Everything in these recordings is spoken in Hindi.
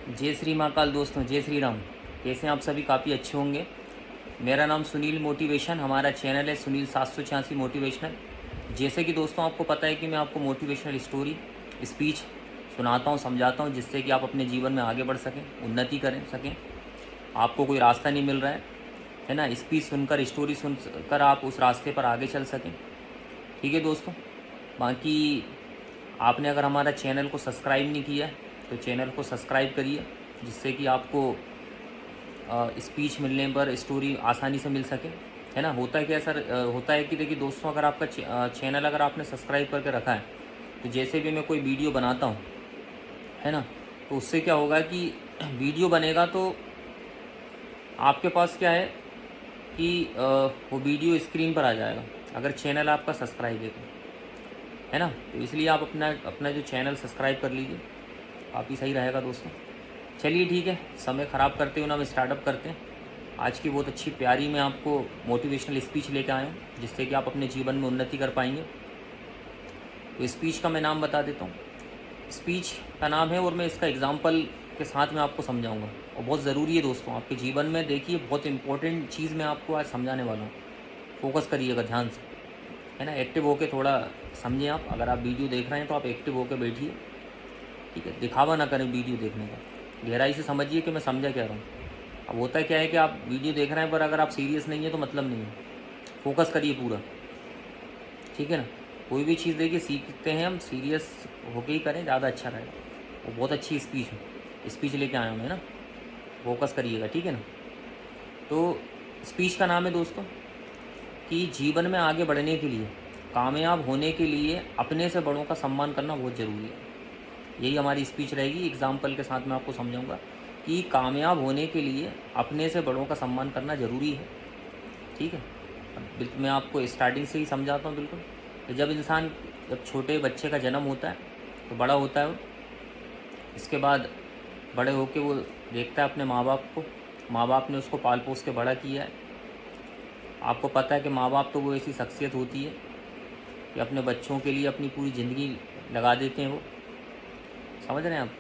जय श्री महाकाल दोस्तों, जय श्री राम। कैसे हैं आप सभी? काफ़ी अच्छे होंगे। मेरा नाम सुनील मोटिवेशन, हमारा चैनल है सुनील 786 मोटिवेशनल। जैसे कि दोस्तों आपको पता है कि मैं आपको मोटिवेशनल स्टोरी, स्पीच सुनाता हूँ, समझाता हूँ, जिससे कि आप अपने जीवन में आगे बढ़ सकें, उन्नति करें सकें। आपको कोई रास्ता नहीं मिल रहा है ना, स्पीच सुनकर, स्टोरी सुनकर आप उस रास्ते पर आगे चल सकें। ठीक है दोस्तों। बाकी आपने अगर हमारा चैनल को सब्सक्राइब नहीं किया तो चैनल को सब्सक्राइब करिए, जिससे कि आपको स्पीच मिलने पर स्टोरी आसानी से मिल सके, है ना। होता है क्या सर, होता है कि देखिए दोस्तों, अगर आपका चैनल अगर आपने सब्सक्राइब करके रखा है तो जैसे भी मैं कोई वीडियो बनाता हूँ, है ना, तो उससे क्या होगा कि वीडियो बनेगा तो आपके पास क्या है कि वो वीडियो स्क्रीन पर आ जाएगा, अगर चैनल आपका सब्सक्राइब है ना। तो इसलिए आप अपना अपना जो चैनल सब्सक्राइब कर लीजिए, काफ़ी सही रहेगा दोस्तों। चलिए ठीक है, समय ख़राब करते हुए ना हम स्टार्टअप करते हैं। आज की बहुत अच्छी प्यारी मैं आपको मोटिवेशनल स्पीच लेकर आया हूँ, जिससे कि आप अपने जीवन में उन्नति कर पाएंगे। तो स्पीच का मैं नाम बता देता हूँ। स्पीच का नाम है और मैं इसका एग्जाम्पल के साथ में आपको समझाऊंगा, और बहुत ज़रूरी है दोस्तों आपके जीवन में। देखिए, बहुत इंपॉर्टेंट चीज़ मैं आपको आज समझाने वाला हूँ। फोकस करिएगा ध्यान से, है ना। एक्टिव होकर थोड़ा समझें आप। अगर आप वीडियो देख रहे हैं तो आप एक्टिव होकर बैठिए, ठीक है। दिखावा ना करें वीडियो देखने का, गहराई से समझिए कि मैं समझा क्या रहा हूँ। अब होता है क्या है कि आप वीडियो देख रहे हैं, पर अगर आप सीरियस नहीं है तो मतलब नहीं है। फोकस करिए पूरा, ठीक है ना। कोई भी चीज़ देखिए सीखते हैं हम, सीरियस होके ही करें, ज़्यादा अच्छा रहेगा। वो बहुत अच्छी स्पीच है, स्पीच लेके आया हूँ मैं ना। फोकस करिएगा, ठीक है ना। तो स्पीच का नाम है दोस्तों कि जीवन में आगे बढ़ने के लिए, कामयाब होने के लिए अपने से बड़ों का सम्मान करना बहुत ज़रूरी है। यही हमारी स्पीच रहेगी। एग्जाम्पल के साथ मैं आपको समझाऊंगा कि कामयाब होने के लिए अपने से बड़ों का सम्मान करना ज़रूरी है, ठीक है। अब मैं आपको स्टार्टिंग से ही समझाता हूँ बिल्कुल। तो जब छोटे बच्चे का जन्म होता है तो बड़ा होता है वो, इसके बाद बड़े होके वो देखता है अपने माँ बाप को। माँ बाप ने उसको पाल पोस के बड़ा किया है। आपको पता है कि माँ बाप तो वो ऐसी शख्सियत होती है कि अपने बच्चों के लिए अपनी पूरी ज़िंदगी लगा देते हैं। वो समझ रहे हैं आप,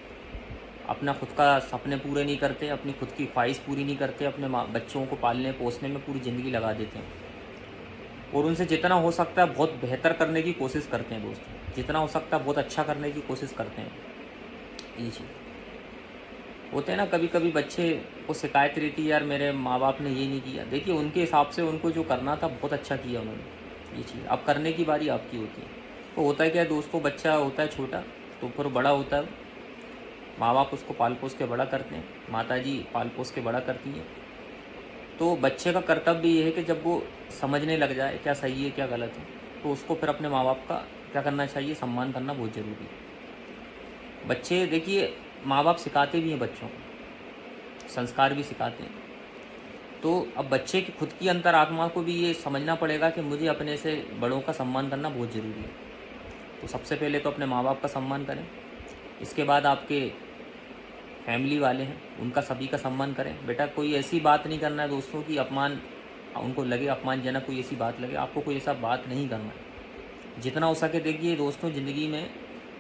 अपना खुद का सपने पूरे नहीं करते, अपनी खुद की ख्वाहिश पूरी नहीं करते, अपने बच्चों को पालने पोसने में पूरी ज़िंदगी लगा देते हैं, और उनसे जितना हो सकता है बहुत बेहतर करने की कोशिश करते हैं दोस्तों। जितना हो सकता है बहुत अच्छा करने की कोशिश करते हैं। ये चीज़ होते हैं ना, कभी कभी बच्चे को शिकायत रहती है, यार मेरे माँ बाप ने ये नहीं किया। देखिए, उनके हिसाब से उनको जो करना था बहुत अच्छा किया उन्होंने। ये चीज़ अब करने की बारी आपकी होती है। तो होता है क्या है दोस्तों, बच्चा होता है छोटा, तो फिर बड़ा होता है, माँ बाप उसको पाल पोस के बड़ा करते हैं, माता जी पाल पोस के बड़ा करती हैं। तो बच्चे का कर्तव्य ये है कि जब वो समझने लग जाए क्या सही है क्या गलत है, तो उसको फिर अपने माँ बाप का क्या करना चाहिए, सम्मान करना बहुत ज़रूरी है। बच्चे देखिए, माँ बाप सिखाते भी हैं बच्चों को, संस्कार भी सिखाते हैं। तो अब बच्चे की खुद की अंतर आत्मा को भी ये समझना पड़ेगा कि मुझे अपने से बड़ों का सम्मान करना बहुत ज़रूरी है। तो सबसे पहले तो अपने माँ बाप का सम्मान करें, इसके बाद आपके फैमिली वाले हैं उनका, सभी का सम्मान करें। बेटा, कोई ऐसी बात नहीं करना है दोस्तों कि अपमान उनको लगे, अपमानजनक कोई ऐसी बात लगे। आपको कोई ऐसा बात नहीं करना है। जितना हो सके देखिए दोस्तों, ज़िंदगी में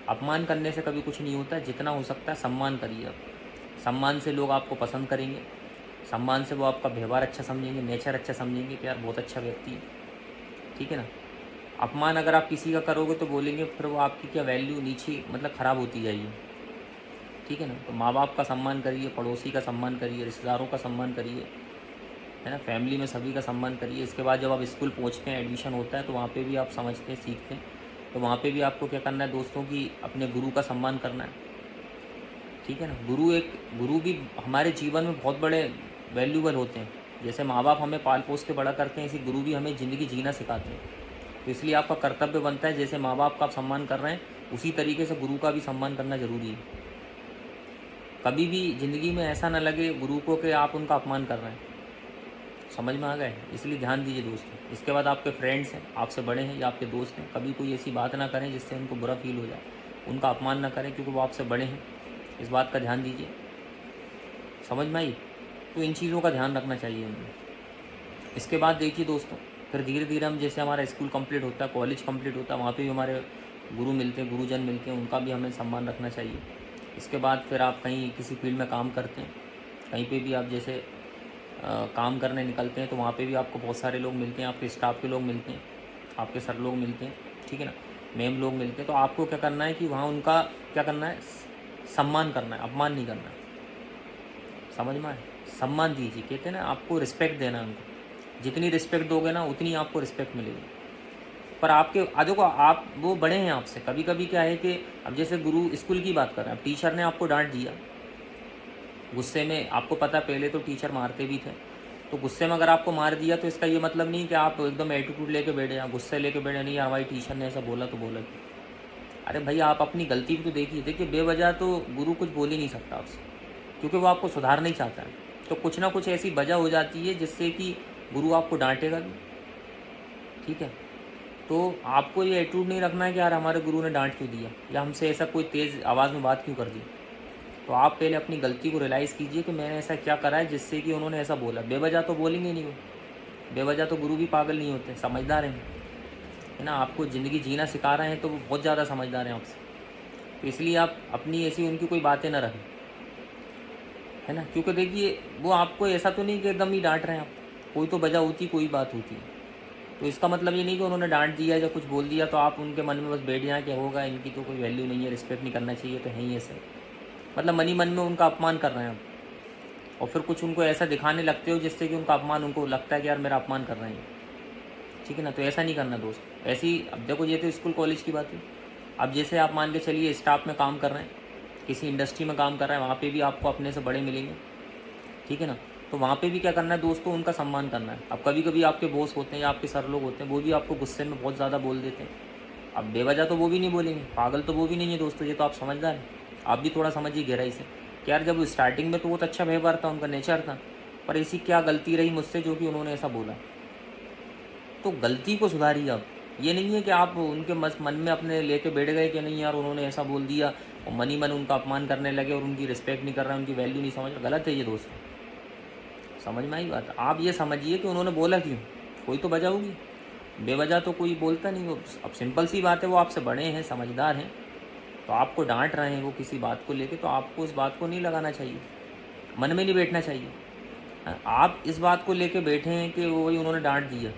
अपमान करने से कभी कुछ नहीं होता है। जितना हो सकता है सम्मान करिए आप। सम्मान से लोग आपको पसंद करेंगे, सम्मान से वो आपका व्यवहार अच्छा समझेंगे, नेचर अच्छा समझेंगे कि यार बहुत अच्छा व्यक्ति है, ठीक है ना। अपमान अगर आप किसी का करोगे तो बोलेंगे फिर वो आपकी क्या वैल्यू नीचे, मतलब ख़राब होती जाएगी, ठीक है ना। तो माँ बाप का सम्मान करिए, पड़ोसी का सम्मान करिए, रिश्तेदारों का सम्मान करिए, है ना, फैमिली में सभी का सम्मान करिए। इसके बाद जब आप स्कूल पहुँचते हैं, एडमिशन होता है, तो वहाँ पे भी आप समझते हैं, सीखते हैं। तो वहाँ पे भी आपको क्या करना है दोस्तों कि अपने गुरु का सम्मान करना है, ठीक है ना। गुरु भी हमारे जीवन में बहुत बड़े वैल्यूबल होते हैं। जैसे माँ बाप हमें पाल पोस के बड़ा करते हैं, इसी गुरु भी हमें ज़िंदगी जीना सिखाते हैं। तो इसलिए आपका कर्तव्य बनता है, जैसे माँ बाप का आप सम्मान कर रहे हैं उसी तरीके से गुरु का भी सम्मान करना ज़रूरी है। कभी भी ज़िंदगी में ऐसा ना लगे गुरु को कि आप उनका अपमान कर रहे हैं। समझ में आ गए? इसलिए ध्यान दीजिए दोस्तों। इसके बाद आपके फ्रेंड्स हैं, आपसे बड़े हैं या आपके दोस्त हैं, कभी कोई ऐसी बात ना करें जिससे उनको बुरा फील हो जाए। उनका अपमान ना करें क्योंकि वो आपसे बड़े हैं। इस बात का ध्यान दीजिए। समझ में आई? तो इन चीज़ों का ध्यान रखना चाहिए हमें। इसके बाद देखिए दोस्तों, फिर धीरे धीरे हम, जैसे हमारा स्कूल कंप्लीट होता है, कॉलेज कंप्लीट होता है, वहाँ पे भी हमारे गुरु मिलते हैं, गुरुजन मिलते हैं, उनका भी हमें सम्मान रखना चाहिए। इसके बाद फिर आप कहीं किसी फील्ड में काम करते हैं, कहीं पे भी आप जैसे काम करने निकलते हैं तो वहाँ पे भी आपको बहुत सारे लोग मिलते हैं, आपके स्टाफ के लोग मिलते हैं, आपके सर लोग मिलते हैं, ठीक है ना, मैम लोग मिलते हैं। तो आपको क्या करना है कि वहाँ उनका क्या करना है, सम्मान करना है, अपमान नहीं करना है। समझ में आए? सम्मान दीजिए, कहते हैं ना, आपको रिस्पेक्ट देना है उनको। जितनी रिस्पेक्ट दोगे ना उतनी आपको रिस्पेक्ट मिलेगी। पर आपके आजो को आप वो बड़े हैं आपसे, कभी कभी क्या है कि अब जैसे गुरु स्कूल की बात कर रहे हैं, अब टीचर ने आपको डांट दिया गुस्से में, आपको पता पहले तो टीचर मारते भी थे, तो गुस्से में अगर आपको मार दिया तो इसका ये मतलब नहीं कि आप एकदम एटीट्यूड लेके बैठे या गुस्से लेके बैठे, नहीं यार भाई टीचर ने ऐसा बोला तो बोला क्यों। अरे भाई आप अपनी गलती भी तो देखिए बेवजह तो गुरु कुछ बोल ही नहीं सकता आपसे, क्योंकि वो आपको सुधारना ही चाहता है। तो कुछ ना कुछ ऐसी वजह हो जाती है जिससे कि गुरु आपको डांटेगा भी, ठीक है। तो आपको ये एटीट्यूड नहीं रखना है कि यार हमारे गुरु ने डांट क्यों दिया या हमसे ऐसा कोई तेज़ आवाज़ में बात क्यों कर दी। तो आप पहले अपनी गलती को रियलाइज़ कीजिए कि मैंने ऐसा क्या करा है जिससे कि उन्होंने ऐसा बोला। बेवजह तो बोलेंगे नहीं वो, बेवजह तो गुरु भी पागल नहीं होते, समझदार हैं, है ना। आपको ज़िंदगी जीना सिखा रहे हैं तो वो बहुत ज़्यादा समझदार हैं आपसे। तो इसलिए आप अपनी ऐसी उनकी कोई बातें ना रखें, है ना। क्योंकि देखिए वो आपको ऐसा तो नहीं कि एकदम ही डांट रहे हैं, आप कोई तो वजह होती, कोई बात होती है। तो इसका मतलब ये नहीं कि उन्होंने डांट दिया या कुछ बोल दिया तो आप उनके मन में बस बैठ जाएँ कि होगा इनकी तो कोई वैल्यू नहीं है, रिस्पेक्ट नहीं करना चाहिए, तो है ही ऐसे, मतलब मन ही मन में उनका अपमान कर रहे हैं आप। और फिर कुछ उनको ऐसा दिखाने लगते हो जिससे कि उनका अपमान, उनको लगता है कि यार मेरा अपमान कर रहे हैं, ठीक है ना। तो ऐसा नहीं करना दोस्त। ऐसी अब देखो ये तो स्कूल कॉलेज की बात है। अब जैसे आप मान के चलिए स्टाफ में काम कर रहे हैं, किसी इंडस्ट्री में काम कर रहे हैं, वहाँ पे भी आपको अपने से बड़े मिलेंगे, ठीक है ना। तो वहाँ पे भी क्या करना है दोस्तों, उनका सम्मान करना है। अब कभी कभी आपके बॉस होते हैं या आपके सर लोग होते हैं, वो भी आपको गुस्से में बहुत ज़्यादा बोल देते हैं। अब बेवजह तो वो भी नहीं बोलेंगे, पागल तो वो भी नहीं है दोस्तों, ये तो आप समझदार हैं। आप भी थोड़ा समझिए गहराई से कि यार जब स्टार्टिंग में तो बहुत अच्छा व्यवहार था, उनका नेचर था, पर ऐसी क्या गलती रही मुझसे जो कि उन्होंने ऐसा बोला। तो गलती को सुधारिए आप। ये नहीं है कि आप उनके मन में अपने लेके बैठ गए कि नहीं यार उन्होंने ऐसा बोल दिया और मन ही मन उनका अपमान करने लगे और उनकी रिस्पेक्ट नहीं कर रहे हैं, उनकी वैल्यू नहीं समझ रहे। गलत है ये दोस्तों, समझ में आई बात। आप ये समझिए कि उन्होंने बोला क्यों, कोई तो वजह होगी, बेवजह तो कोई बोलता नहीं। वो अब सिंपल सी बात है, वो आपसे बड़े हैं, समझदार हैं, तो आपको डांट रहे हैं वो किसी बात को लेके, तो आपको उस बात को नहीं लगाना चाहिए, मन में नहीं बैठना चाहिए। आप इस बात को लेके बैठे हैं कि वो वही उन्होंने डांट दिया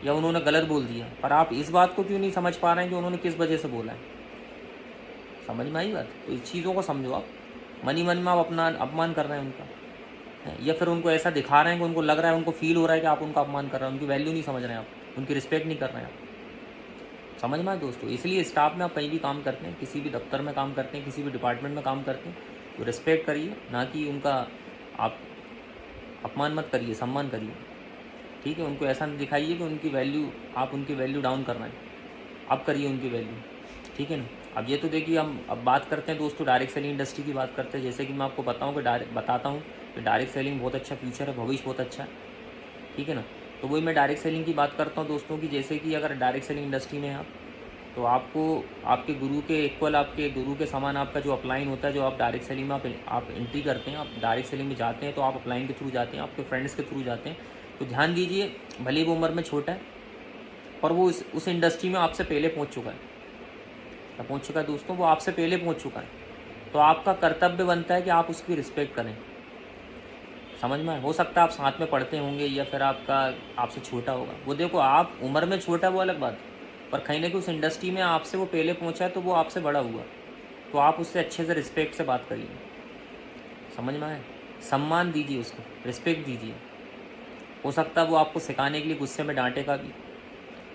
या उन्होंने गलत बोल दिया, पर आप इस बात को क्यों नहीं समझ पा रहे हैं कि उन्होंने किस वजह से बोला है। समझ में आई बात। तो इस चीज़ों को समझो आप। मन ही मन में आप अपना अपमान कर रहे हैं उनका, या फिर उनको ऐसा दिखा रहे हैं कि उनको लग रहा है, उनको फील हो रहा है कि आप उनका अपमान कर रहे हैं, उनकी वैल्यू नहीं समझ रहे हैं आप, उनकी रिस्पेक्ट नहीं कर रहे हैं आप। समझ में आए दोस्तों। इसलिए स्टाफ में आप कहीं भी काम करते हैं, किसी भी दफ्तर में काम करते हैं, किसी भी डिपार्टमेंट में काम करते हैं, तो रिस्पेक्ट करिए, ना कि उनका आप अपमान मत करिए, सम्मान करिए, ठीक है। उनको ऐसा दिखाइए कि उनकी वैल्यू, आप उनकी वैल्यू डाउन कर रहे हैं, आप करिए उनकी वैल्यू, ठीक है ना। अब ये तो देखिए हम अब बात करते हैं दोस्तों डायरेक्ट सेलिंग इंडस्ट्री की बात करते हैं। जैसे कि मैं आपको बताता हूँ कि डायरेक्ट सेलिंग बहुत अच्छा फ्यूचर है, भविष्य बहुत अच्छा है, ठीक है ना। तो वही मैं डायरेक्ट सेलिंग की बात करता हूँ दोस्तों की। जैसे कि अगर डायरेक्ट सेलिंग इंडस्ट्री में आप, तो आपको आपके गुरु के इक्वल, आपके गुरु के समान आपका जो अपलाइन होता है, जो आप डायरेक्ट सेलिंग में आप एंट्री करते हैं, आप डायरेक्ट सेलिंग में जाते हैं, तो आप अपलाइन के थ्रू जाते हैं, आपके फ्रेंड्स के थ्रू जाते हैं। तो ध्यान दीजिए, भले वो उम्र में छोटा है पर वो उस इंडस्ट्री में आपसे पहले पहुँच चुका है दोस्तों, वो आपसे पहले पहुँच चुका है। तो आपका कर्तव्य बनता है कि आप उसकी रिस्पेक्ट करें। समझ में। हो सकता है आप साथ में पढ़ते होंगे या फिर आपसे छोटा होगा, वो देखो आप उम्र में छोटा वो अलग बात है, पर कहीं ना कहीं उस इंडस्ट्री में आपसे वो पहले पहुंचा है, तो वो आपसे बड़ा हुआ, तो आप उससे अच्छे से रिस्पेक्ट से बात करिए। समझ में आए। सम्मान दीजिए उसको, रिस्पेक्ट दीजिए। हो सकता है वो आपको सिखाने के लिए गुस्से में डांटेगा भी,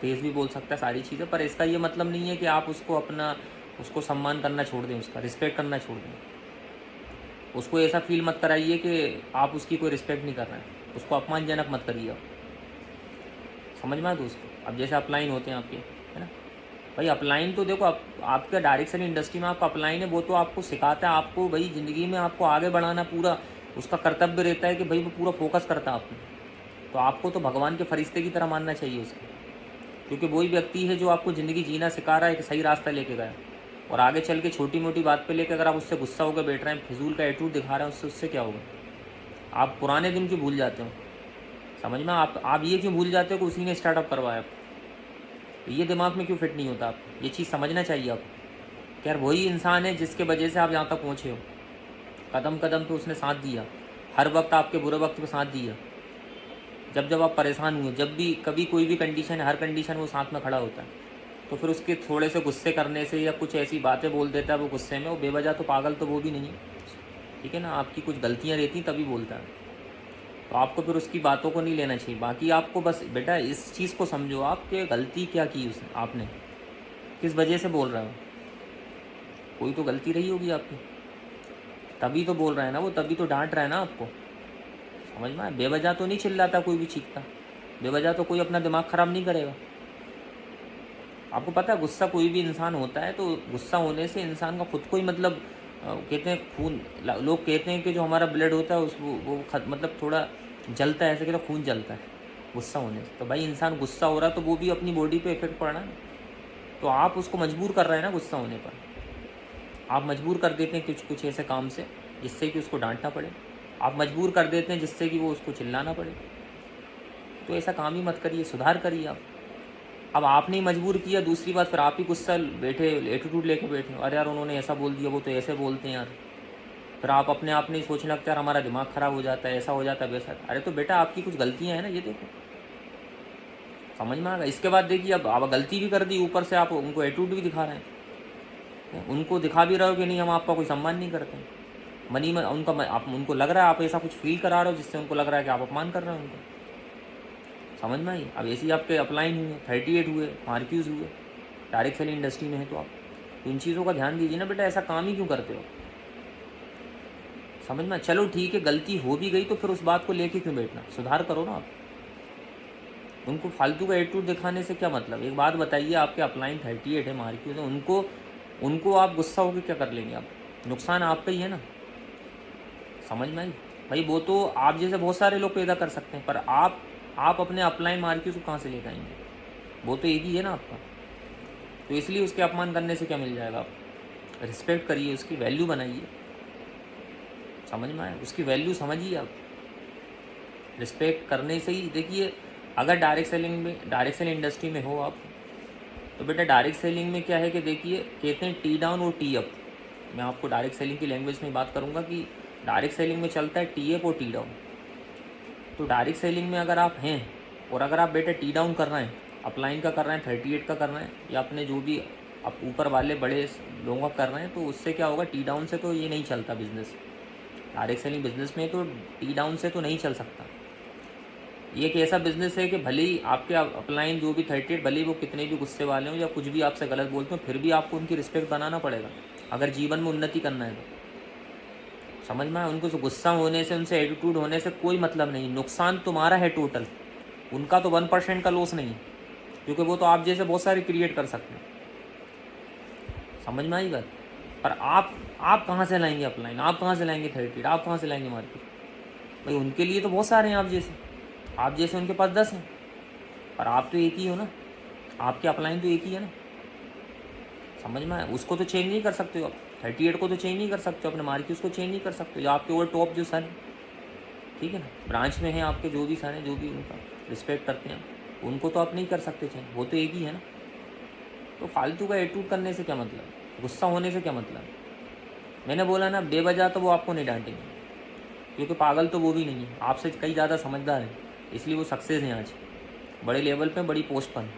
तेज़ भी बोल सकता है, सारी चीज़ें, पर इसका ये मतलब नहीं है कि आप उसको सम्मान करना छोड़ दें, उसका रिस्पेक्ट करना छोड़ दें। उसको ऐसा फील मत कराइए कि आप उसकी कोई रिस्पेक्ट नहीं कर रहे हैं, उसको अपमानजनक मत करिए आप। समझ में आए दोस्तों। अब जैसे अपलाइन होते हैं आपके, है ना भाई, अपलाइन तो देखो आपका डायरेक्ट सेलिंग इंडस्ट्री में आपका अपलाइन है, वो तो आपको सिखाता है, आपको भाई ज़िंदगी में आपको आगे बढ़ाना, पूरा उसका कर्तव्य रहता है कि भाई वो पूरा फोकस करता है आपको। तो आपको तो भगवान के फरिश्ते की तरह मानना चाहिए उसको, क्योंकि वही व्यक्ति है जो आपको ज़िंदगी जीना सिखा रहा है, कि सही रास्ता लेके गया। और आगे चल के छोटी मोटी बात पे लेकर अगर आप उससे गुस्सा होकर बैठ रहे हैं, फिजूल का एटीट्यूड दिखा रहे हैं, उससे क्या होगा। आप पुराने दिन क्यों भूल जाते हो। समझ में। आप ये क्यों भूल जाते हो कि उसी ने स्टार्टअप करवाया आपको, ये दिमाग में क्यों फिट नहीं होता। आप ये चीज़ समझना चाहिए आप। कि यार वही इंसान है जिसके वजह से आप यहाँ तक पहुँचे हो। कदम कदम पे उसने साथ दिया, हर वक्त आपके बुरे वक्त पे साथ दिया। जब जब आप परेशान हुए, जब भी कभी कोई भी कंडीशन है, हर कंडीशन में वो साथ में खड़ा होता है। तो फिर उसके थोड़े से गुस्से करने से या कुछ ऐसी बातें बोल देता है वो गुस्से में, वो बेवजह तो पागल तो वो भी नहीं है, ठीक है ना। आपकी कुछ गलतियाँ रहती तभी बोलता है, तो आपको फिर उसकी बातों को नहीं लेना चाहिए। बाकी आपको बस बेटा इस चीज़ को समझो, आपके गलती क्या की उसने, आपने किस वजह से बोल रहे हो। कोई तो गलती रही होगी आपकी, तभी तो बोल रहा है ना वो, तभी तो डांट रहा है ना आपको। समझ में आया? बेवजह तो नहीं चिल्लाता कोई भी, चीखता बेवजह तो कोई अपना दिमाग ख़राब नहीं करेगा। आपको पता है गुस्सा कोई भी इंसान होता है तो गुस्सा होने से इंसान का खुद को ही मतलब कहते हैं खून, लोग कहते हैं कि जो हमारा ब्लड होता है उस वो मतलब थोड़ा जलता है, ऐसे कहते हैं खून जलता है गुस्सा होने से। तो भाई इंसान गुस्सा हो रहा है तो वो भी अपनी बॉडी पे इफेक्ट पड़ रहा है, तो आप उसको मजबूर कर रहे हैं ना गुस्सा होने पर। आप मजबूर कर देते हैं कुछ कुछ ऐसे काम से जिससे कि उसको डांटना पड़े, आप मजबूर कर देते हैं जिससे कि वो उसको चिल्लाना पड़े। तो ऐसा काम ही मत करिए, सुधार करिए आप। अब आपने ही मजबूर किया, दूसरी बात फिर आप ही गुस्सा बैठे एटीट्यूड लेके बैठे, अरे यार उन्होंने ऐसा बोल दिया, वो तो ऐसे बोलते हैं यार। फिर आप अपने आप नहीं सोचने लगते यार हमारा दिमाग ख़राब हो जाता है, ऐसा हो जाता है वैसा। अरे तो बेटा आपकी कुछ गलतियाँ हैं ना, ये देखो, समझ में आ गया। इसके बाद देखिए अब आप गलती भी कर दी, ऊपर से आप उनको एटीट्यूड भी दिखा रहे हैं, उनको दिखा भी रहे हो कि नहीं हम आपका कोई सम्मान नहीं करते। मनी में उनका आप उनको लग रहा है आप ऐसा कुछ फील करा रहे हो जिससे उनको लग रहा है कि आप अपमान कर रहे हो उनको। समझ में आई? अब ऐसे ही आपके अपलाइन हुए, 38 हुए, मार्क्यूज़ हुए, डायरेक्ट सेलिंग इंडस्ट्री में है, तो आप इन चीज़ों का ध्यान दीजिए ना बेटा, ऐसा काम ही क्यों करते हो। समझ में? चलो ठीक है, गलती हो भी गई तो फिर उस बात को लेके क्यों बैठना, सुधार करो ना आप। उनको फालतू का एटीट्यूड दिखाने से क्या मतलब। एक बात बताइए, आपके अपलाइन 38 है, मार्क्यूज़ है, उनको आप गुस्सा होकर क्या कर लेंगे आप, नुकसान आपका ही है ना। समझ में आई भाई? वो तो आप जैसे बहुत सारे लोग पैदा कर सकते हैं, पर आप अपने अपलाइन मार्क्यूज़ को कहाँ से लेकर आएंगे, वो तो एक ही है ना आपका। तो इसलिए उसके अपमान करने से क्या मिल जाएगा, आप रिस्पेक्ट करिए, उसकी वैल्यू बनाइए। समझ में आए? उसकी वैल्यू समझिए आप, रिस्पेक्ट करने से ही। देखिए अगर डायरेक्ट सेलिंग इंडस्ट्री में हो आप, तो बेटा डायरेक्ट सेलिंग में क्या है कि देखिए कहते हैं टी डाउन और टी अप। मैं आपको डायरेक्ट सेलिंग की लैंग्वेज में बात करूँगा कि डायरेक्ट सेलिंग में चलता है टी अप और टी डाउन। तो डायरेक्ट सेलिंग में अगर आप हैं और अगर आप बेटा टी डाउन कर रहे हैं, अपलाइन का कर रहे हैं, 38 का कर रहे हैं, या अपने जो भी आप ऊपर वाले बड़े लोगों का कर रहे हैं, तो उससे क्या होगा, टी डाउन से तो ये नहीं चलता बिज़नेस। डायरेक्ट सेलिंग बिजनेस में तो टी डाउन से तो नहीं चल सकता। ये एक ऐसा बिजनेस है कि भले ही आपके अपलाइन जो भी 38 भले ही वो कितने भी गुस्से वाले हों या कुछ भी आपसे गलत बोलते हो, फिर भी आपको उनकी रिस्पेक्ट बनाना पड़ेगा अगर जीवन में उन्नति करना है तो। समझ में आया? उनको तो गुस्सा होने से, उनसे एटीट्यूड होने से कोई मतलब नहीं, नुकसान तुम्हारा है टोटल, उनका तो 1% का लॉस नहीं है, क्योंकि वो तो आप जैसे बहुत सारे क्रिएट कर सकते हैं। समझ में आई बात? पर आप कहाँ से लाएंगे अपलाइन, आप कहाँ से लाएंगे 38, आप कहाँ से लाएंगे मार्केट। भाई उनके लिए तो बहुत सारे हैं आप जैसे उनके पास 10 हैं, पर आप तो एक ही हो ना, आपके अपलाइन तो एक ही है ना। समझ में आया? उसको तो चेंज नहीं कर सकते हो आप, 38 को तो चेंज नहीं कर सकते हो, अपने मार्केट उसको चेंज नहीं कर सकते हो। आपके ओवर टॉप जो सर, ठीक है ना, ब्रांच में हैं आपके जो भी सर हैं, जो भी उनका रिस्पेक्ट करते हैं, उनको तो आप नहीं कर सकते चेंज, वो तो एक ही है ना। तो फालतू का एटीट्यूड करने से क्या मतलब, गुस्सा होने से क्या मतलब। मैंने बोला ना बेवजह तो वो आपको नहीं डांटेंगे, क्योंकि पागल तो वो भी नहीं है, आपसे कई ज़्यादा समझदार है, इसलिए वो सक्सेस हैं आज, बड़े लेवल पे, बड़ी पोस्ट पर।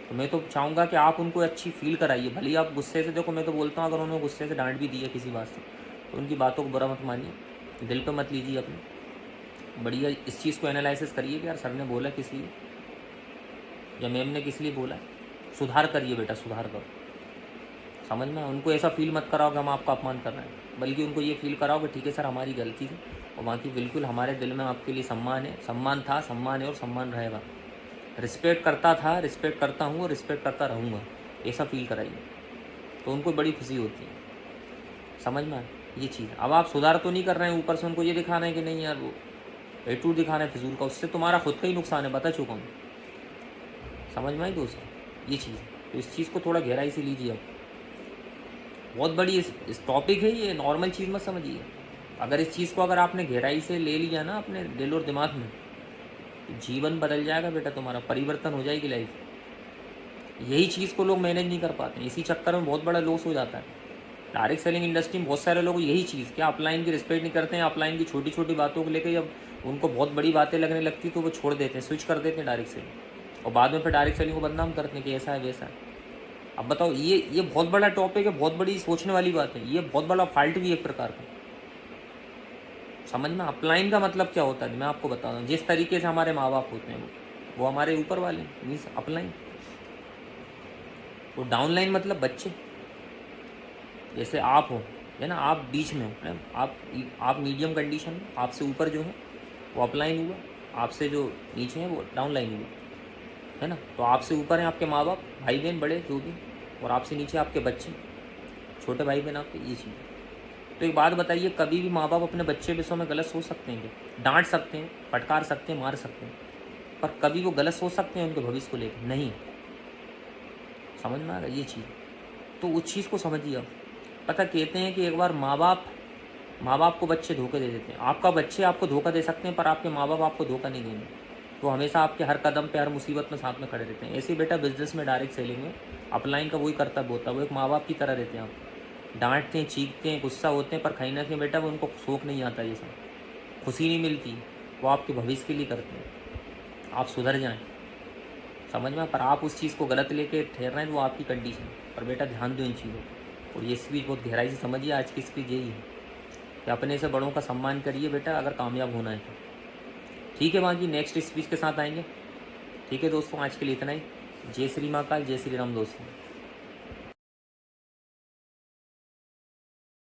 तो मैं तो चाहूँगा कि आप उनको अच्छी फील कराइए, भले ही आप गुस्से से, देखो मैं तो बोलता हूँ अगर उन्होंने गुस्से से डांट भी दी है किसी बात से, तो उनकी बातों को बुरा मत मानिए, दिल पे मत लीजिए अपने, बढ़िया इस चीज़ को एनालिसिस करिए कि यार सर ने बोला किस लिए या मैम ने किस लिए बोला, सुधार करिए बेटा, सुधार करो। समझ में? उनको ऐसा फील मत कराओ कि हम आपका अपमान कर रहे हैं, बल्कि उनको ये फील कराओ कि ठीक है सर हमारी गलती थी, और बाकी बिल्कुल हमारे दिल में आपके लिए सम्मान है, सम्मान था, सम्मान है और सम्मान रहेगा, रिस्पेक्ट करता था, रिस्पेक्ट करता हूँ और रिस्पेक्ट करता रहूँगा, ऐसा फील कराइए, तो उनको बड़ी खुशी होती है। समझ में ये चीज़। अब आप सुधार तो नहीं कर रहे हैं, ऊपर से उनको ये दिखा रहे हैं कि नहीं यार वो एटीट्यूड दिखा रहे हैं फिजूल का, उससे तुम्हारा खुद का ही नुकसान है, बता चुका हूँ। समझ में आई दोस्तों ये चीज़। तो इस चीज़ को थोड़ा गहराई से लीजिए आप, बहुत बड़ी इस टॉपिक है ये, नॉर्मल चीज़ मत समझिए। अगर इस चीज़ को अगर आपने गहराई से ले लिया ना अपने दिल और दिमाग में, तो जीवन बदल जाएगा बेटा तुम्हारा, परिवर्तन हो जाएगी लाइफ। यही चीज़ को लोग मैनेज नहीं कर पाते हैं, इसी चक्कर में बहुत बड़ा लॉस हो जाता है। डायरेक्ट सेलिंग इंडस्ट्री में बहुत सारे लोग यही चीज़ क्या अपलाइन की रिस्पेक्ट नहीं करते हैं, अपलाइन की छोटी छोटी बातों को लेकर जब उनको बहुत बड़ी बातें लगने लगती तो वो छोड़ देते हैं, स्विच कर देते हैं डायरेक्ट सेलिंग, और बाद में फिर डायरेक्ट सेलिंग को बदनाम करते हैं कि ऐसा है वैसा है। अब बताओ, ये बहुत बड़ा टॉपिक है, बहुत बड़ी सोचने वाली बात है, ये बहुत बड़ा फॉल्ट भी है एक प्रकार का। समझ में अपलाइन का मतलब क्या होता है मैं आपको बता रहा हूँ। जिस तरीके से हमारे माँ बाप होते हैं वो हमारे ऊपर वाले मीन्स अपलाइन। वो डाउनलाइन मतलब बच्चे, जैसे आप हो, है ना, आप बीच में हो, है? आप मीडियम कंडीशन में, आपसे ऊपर जो है वो अपलाइन हुआ, आपसे जो नीचे है वो डाउनलाइन हुआ, है ना। तो आपसे ऊपर हैं आपके माँ बाप, भाई बहन बड़े जो भी, और आपसे नीचे आपके बच्चे, छोटे भाई बहन आपके, ये चीज़। तो एक बात बताइए, कभी भी माँ बाप अपने बच्चे विषयों में गलत सोच सकते हैं क्या? डांट सकते हैं, फटकार सकते हैं, मार सकते हैं, पर कभी वो गलत सोच सकते हैं उनके भविष्य को लेकर? नहीं। समझ में आ गया ये चीज़? तो उस चीज़ को समझिए आप। पता कहते हैं कि एक बार माँ बाप को बच्चे धोखे दे देते हैं। आपका बच्चे आपको धोखा दे सकते हैं, पर आपके माँ बाप आपको धोखा नहीं देंगे। तो हमेशा आपके हर कदम पे, हर मुसीबत में साथ में खड़े रहते हैं। ऐसे ही बेटा बिजनेस में, डायरेक्ट सेलिंग में अपलाइन का वही कर्तव्य होता है। वो एक माँ बाप की तरह रहते हैं। आप डांटते हैं, चीखते हैं, गुस्सा होते हैं, पर कहीं ना कहीं बेटा वो उनको शौक नहीं आता, ये सब खुशी नहीं मिलती, वो आपके भविष्य के लिए करते हैं, आप सुधर जाएँ। समझ में? पर आप उस चीज़ को गलत लेके ठहर रहे हैं, वो आपकी कंडीशन है। पर बेटा ध्यान दो इन चीज़ों को, और ये स्पीच बहुत गहराई से समझिए। आज की स्पीच यही है कि अपने से बड़ों का सम्मान करिए बेटा, अगर कामयाब होना है तो। ठीक है बाकी नेक्स्ट स्पीच के साथ आएंगे। ठीक है दोस्तों, आज के लिए इतना ही। जय श्री महाकाल, जय श्री राम दोस्तों।